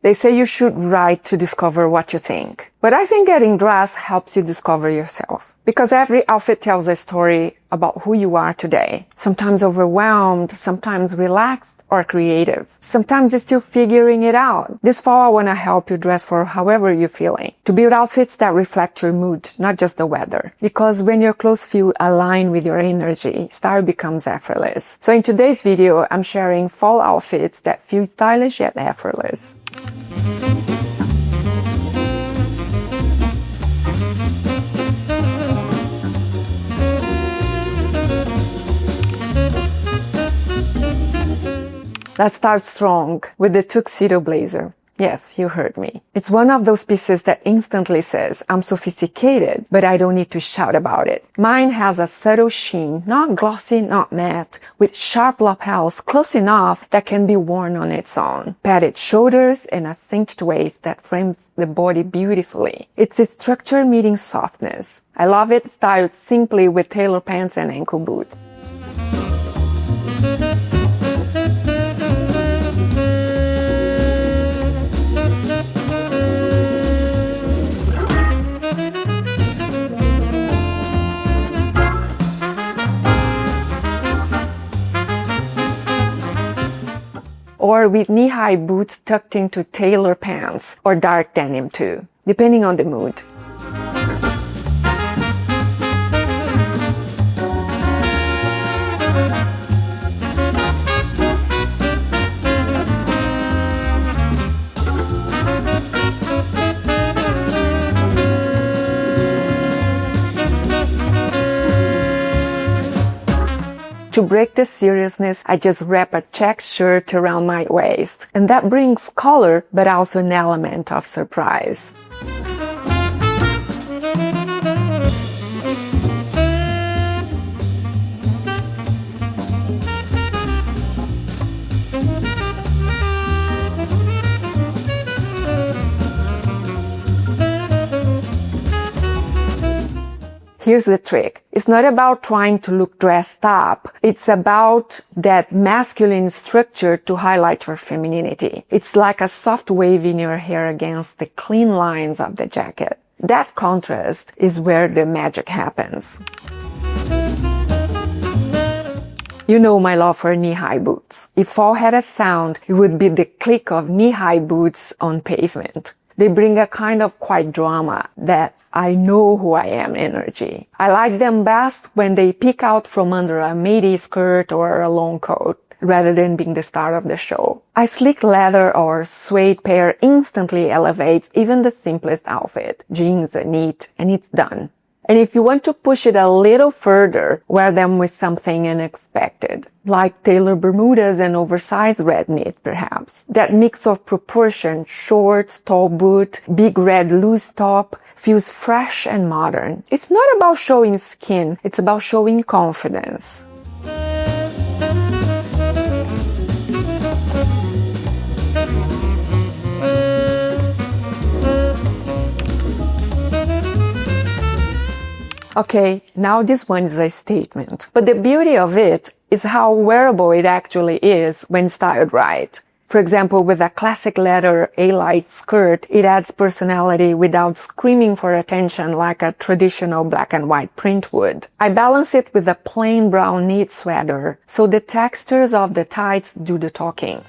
They say you should write to discover what you think. But I think getting dressed helps you discover yourself. Because every outfit tells a story about who you are today. Sometimes overwhelmed, sometimes relaxed or creative. Sometimes you're still figuring it out. This fall, I want to help you dress for however you're feeling. To build outfits that reflect your mood, not just the weather. Because when your clothes feel aligned with your energy, style becomes effortless. So in today's video, I'm sharing fall outfits that feel stylish yet effortless. Let's start strong with the tuxedo blazer. Yes, you heard me. It's one of those pieces that instantly says, I'm sophisticated, but I don't need to shout about it. Mine has a subtle sheen, not glossy, not matte, with sharp lapels close enough that can be worn on its own. Padded shoulders and a cinched waist that frames the body beautifully. It's a structure meeting softness. I love it styled simply with tailor pants and ankle boots. Or with knee-high boots tucked into tailor pants or dark denim too, depending on the mood. To break the seriousness, I just wrap a check shirt around my waist. And that brings color, but also an element of surprise. Here's the trick. It's not about trying to look dressed up. It's about that masculine structure to highlight your femininity. It's like a soft wave in your hair against the clean lines of the jacket. That contrast is where the magic happens. You know my love for knee-high boots. If fall had a sound, it would be the click of knee-high boots on pavement. They bring a kind of quiet drama that I know who I am energy. I like them best when they peek out from under a midi skirt or a long coat, rather than being the star of the show. A sleek leather or suede pair instantly elevates even the simplest outfit. Jeans are neat, and it's done. And if you want to push it a little further, wear them with something unexpected, like tailored Bermudas and oversized red knit, perhaps. That mix of proportion, shorts, tall boot, big red loose top, feels fresh and modern. It's not about showing skin, it's about showing confidence. Okay, now this one is a statement. But the beauty of it is how wearable it actually is when styled right. For example, with a classic leather A-light skirt, it adds personality without screaming for attention like a traditional black and white print would. I balance it with a plain brown knit sweater, so the textures of the tights do the talking.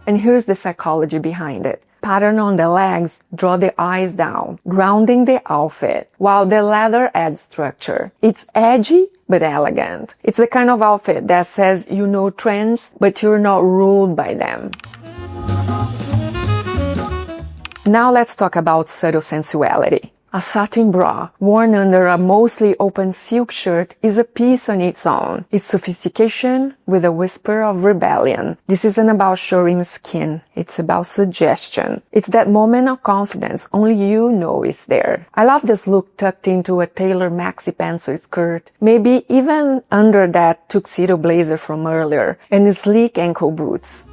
And here's the psychology behind it. Pattern on the legs draw the eyes down, grounding the outfit, while the leather adds structure. It's edgy, but elegant. It's the kind of outfit that says you know trends, but you're not ruled by them. Now let's talk about subtle sensuality. A satin bra, worn under a mostly open silk shirt, is a piece on its own. It's sophistication with a whisper of rebellion. This isn't about showing skin. It's about suggestion. It's that moment of confidence only you know is there. I love this look tucked into a tailored maxi pantsuit skirt, maybe even under that tuxedo blazer from earlier, and sleek ankle boots.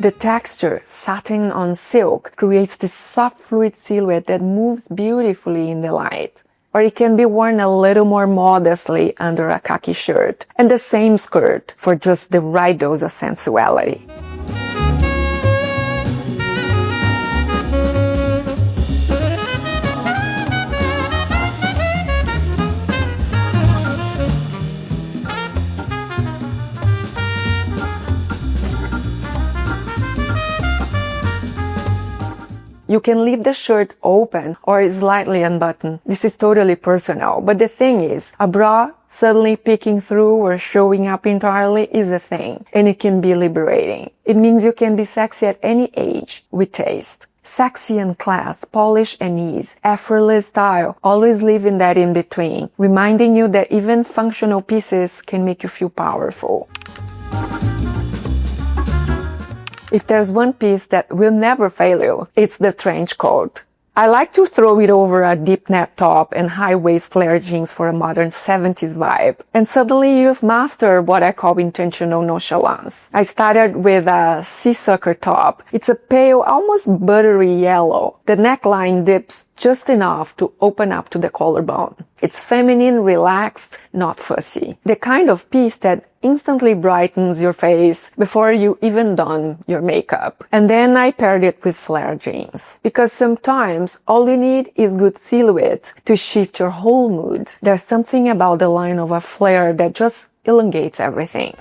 The texture, satin on silk, creates this soft fluid silhouette that moves beautifully in the light. Or it can be worn a little more modestly under a khaki shirt, and the same skirt for just the right dose of sensuality. You can leave the shirt open or slightly unbuttoned. This is totally personal. But the thing is, a bra suddenly peeking through or showing up entirely is a thing. And it can be liberating. It means you can be sexy at any age with taste. Sexy and class, polish and ease, effortless style, always leaving that in between, reminding you that even functional pieces can make you feel powerful. If there's one piece that will never fail you, it's the trench coat. I like to throw it over a deep neck top and high-waist flare jeans for a modern 70s vibe. And suddenly you've mastered what I call intentional nonchalance. I started with a seasucker top. It's a pale, almost buttery yellow. The neckline dips just enough to open up to the collarbone. It's feminine, relaxed, not fussy. The kind of piece that instantly brightens your face before you even done your makeup. And then I paired it with flare jeans. Because sometimes all you need is good silhouette to shift your whole mood. There's something about the line of a flare that just elongates everything.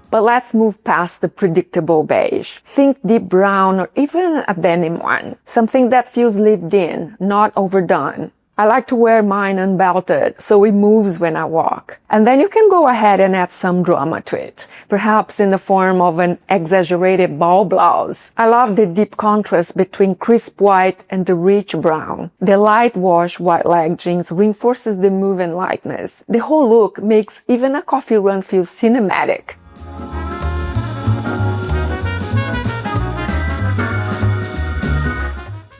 But let's move past the predictable beige. Think deep brown or even a denim one. Something that feels lived in, not overdone. I like to wear mine unbelted, so it moves when I walk. And then you can go ahead and add some drama to it, perhaps in the form of an exaggerated ball blouse. I love the deep contrast between crisp white and the rich brown. The light wash white leg jeans reinforces the move and lightness. The whole look makes even a coffee run feel cinematic.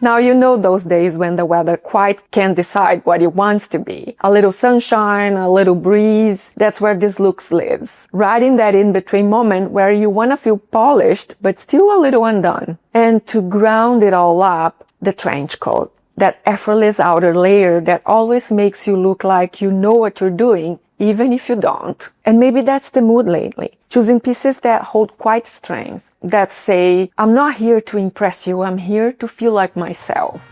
Now you know those days when the weather quite can't decide what it wants to be. A little sunshine, a little breeze, that's where this look lives. Right in that in-between moment where you want to feel polished but still a little undone. And to ground it all up, the trench coat. That effortless outer layer that always makes you look like you know what you're doing, even if you don't. And maybe that's the mood lately. Choosing pieces that hold quite strength. That say, I'm not here to impress you, I'm here to feel like myself.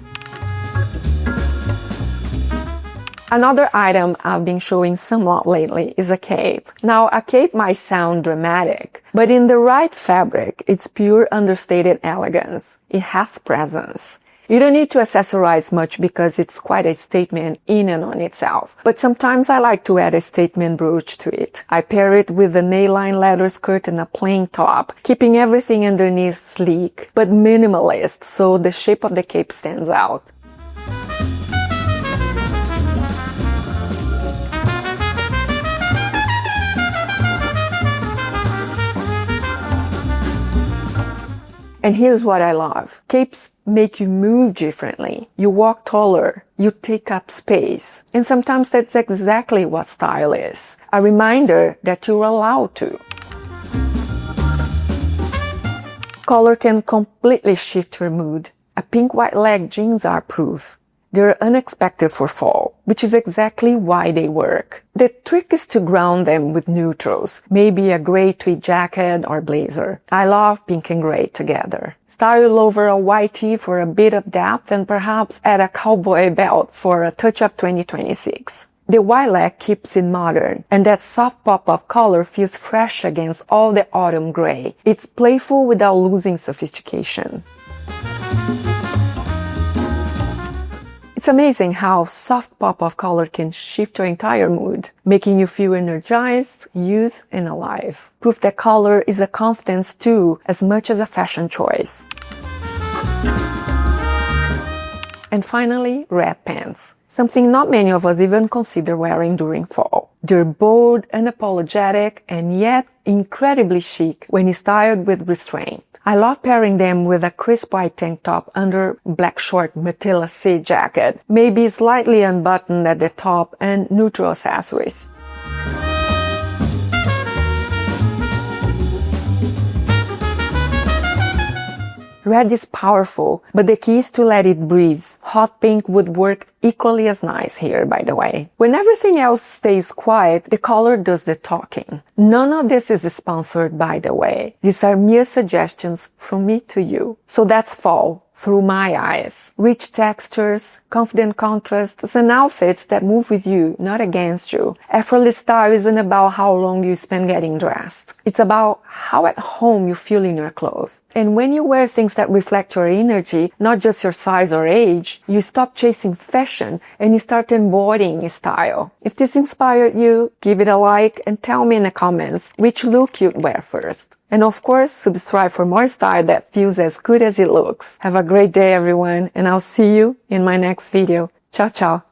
Another item I've been showing somewhat lately is a cape. Now, a cape might sound dramatic, but in the right fabric, it's pure understated elegance. It has presence. You don't need to accessorize much because it's quite a statement in and on itself. But sometimes I like to add a statement brooch to it. I pair it with a nail-line leather skirt and a plain top, keeping everything underneath sleek, but minimalist, so the shape of the cape stands out. And here's what I love. Capes make you move differently. You walk taller. You take up space. And sometimes that's exactly what style is. A reminder that you're allowed to. Color can completely shift your mood. A pink white leg jeans are proof. They're unexpected for fall, which is exactly why they work. The trick is to ground them with neutrals, maybe a gray tweed jacket or blazer. I love pink and gray together. Style over a white tee for a bit of depth and perhaps add a cowboy belt for a touch of 2026. The white leg keeps it modern, and that soft pop of color feels fresh against all the autumn gray. It's playful without losing sophistication. It's amazing how soft pop of color can shift your entire mood, making you feel energized, youth, and alive. Proof that color is a confidence too, as much as a fashion choice. And finally, red pants. Something not many of us even consider wearing during fall. They're bold, unapologetic, and yet incredibly chic when styled with restraint. I love pairing them with a crisp white tank top under black short matelassé jacket, maybe slightly unbuttoned at the top and neutral accessories. Red is powerful, but the key is to let it breathe. Hot pink would work equally as nice here, by the way. When everything else stays quiet, the color does the talking. None of this is sponsored, by the way. These are mere suggestions from me to you. So that's fall through my eyes. Rich textures, confident contrasts, and outfits that move with you, not against you. Effortless style isn't about how long you spend getting dressed. It's about how at home you feel in your clothes. And when you wear things that reflect your energy, not just your size or age, you stop chasing fashion and you start embodying style. If this inspired you, give it a like and tell me in the comments which look you'd wear first. And of course, subscribe for more style that feels as good as it looks. Have a great day, everyone, and I'll see you in my next video. Ciao, ciao.